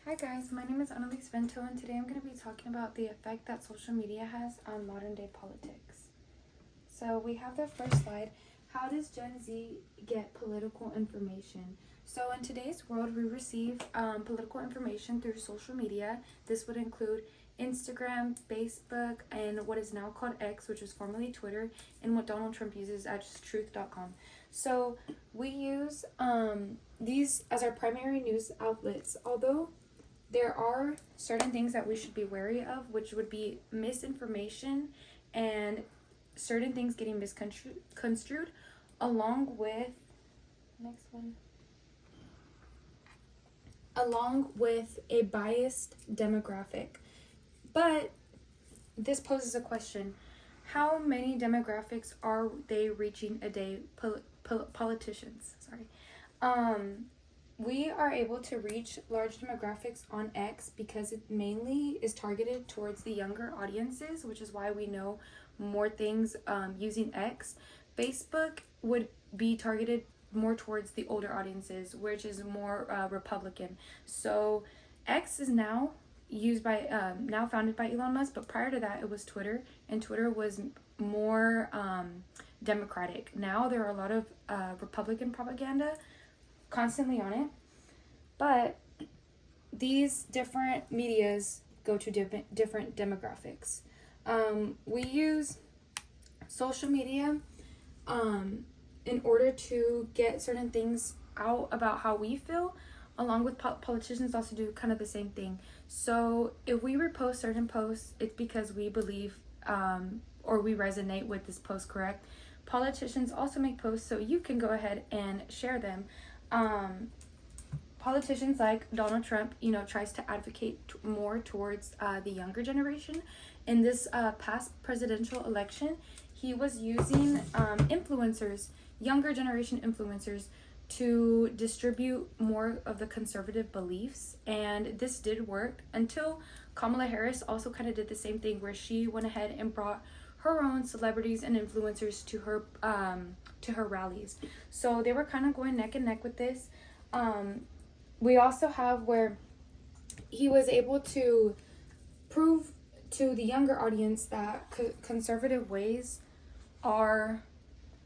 Hi guys, my name is Annalise Vento and today I'm going to be talking about the effect that social media has on modern day politics. So we have the first slide. How does Gen Z get political information? So in today's world, we receive political information through social media. This would include Instagram, Facebook, and what is now called X, which was formerly Twitter, and what Donald Trump uses as truth.com. So we use these as our primary news outlets, although there are certain things that we should be wary of, which would be misinformation and certain things getting misconstrued, along with a biased demographic. But this poses a question: how many demographics are they reaching a day? Politicians, sorry. We are able to reach large demographics on X because it mainly is targeted towards the younger audiences, which is why we know more things using X. Facebook would be targeted more towards the older audiences, which is more Republican. So X is now used by now founded by Elon Musk, but prior to that it was Twitter, and Twitter was more democratic. Now there are a lot of Republican propaganda constantly on it, but these different medias go to different demographics. We use social media in order to get certain things out about how we feel, along with politicians also do kind of the same thing. So if we repost certain posts, it's because we believe or we resonate with this post, correct? Politicians also make posts, so you can go ahead and share them. Politicians like Donald Trump, tries to advocate more towards the younger generation. In this past presidential election, he was using influencers, younger generation influencers, to distribute more of the conservative beliefs, and this did work until Kamala Harris also kind of did the same thing, where she went ahead and brought her own celebrities and influencers to her rallies. So they were kind of going neck and neck with this. We also have where he was able to prove to the younger audience that conservative ways are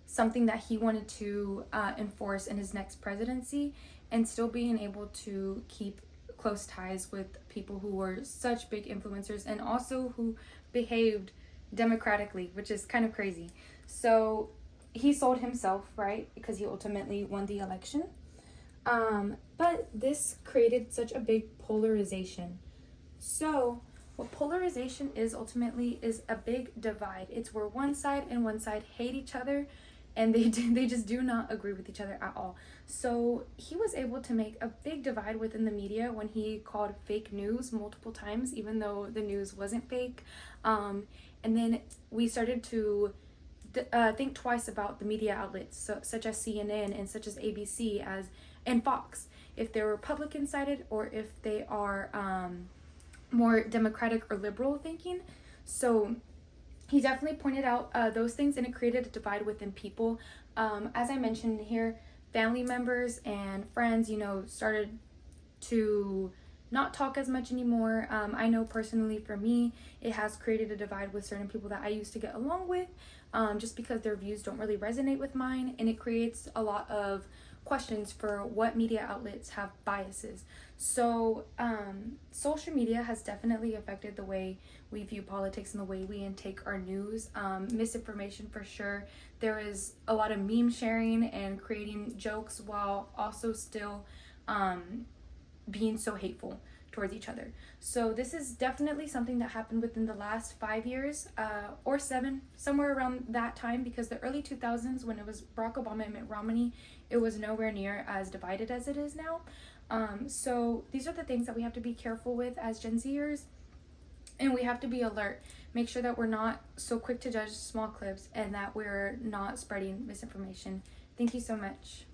something that he wanted to enforce in his next presidency, and still being able to keep close ties with people who were such big influencers and also who behaved democratically, which is kind of crazy. So he sold himself, right? Because he ultimately won the election. But this created such a big polarization. So what polarization is ultimately is a big divide. It's where one side and one side hate each other, and they just do not agree with each other at all. So he was able to make a big divide within the media when he called fake news multiple times, even though the news wasn't fake. And then we started to think twice about the media outlets, such as CNN and such as ABC and Fox, if they're Republican sided or if they are more democratic or liberal thinking. So he definitely pointed out those things, and it created a divide within people. As I mentioned here, family members and friends, started to not talk as much anymore. I know personally for me, it has created a divide with certain people that I used to get along with, just because their views don't really resonate with mine, and it creates a lot of questions for what media outlets have biases. So social media has definitely affected the way we view politics and the way we intake our news. Misinformation for sure. There is a lot of meme sharing and creating jokes while also still being so hateful towards each other. So this is definitely something that happened within the last 5 years or 7, somewhere around that time, because the early 2000s, when it was Barack Obama and Mitt Romney, it was nowhere near as divided as it is now. So these are the things that we have to be careful with as Gen Zers, and we have to be alert. Make sure that we're not so quick to judge small clips and that we're not spreading misinformation. Thank you so much.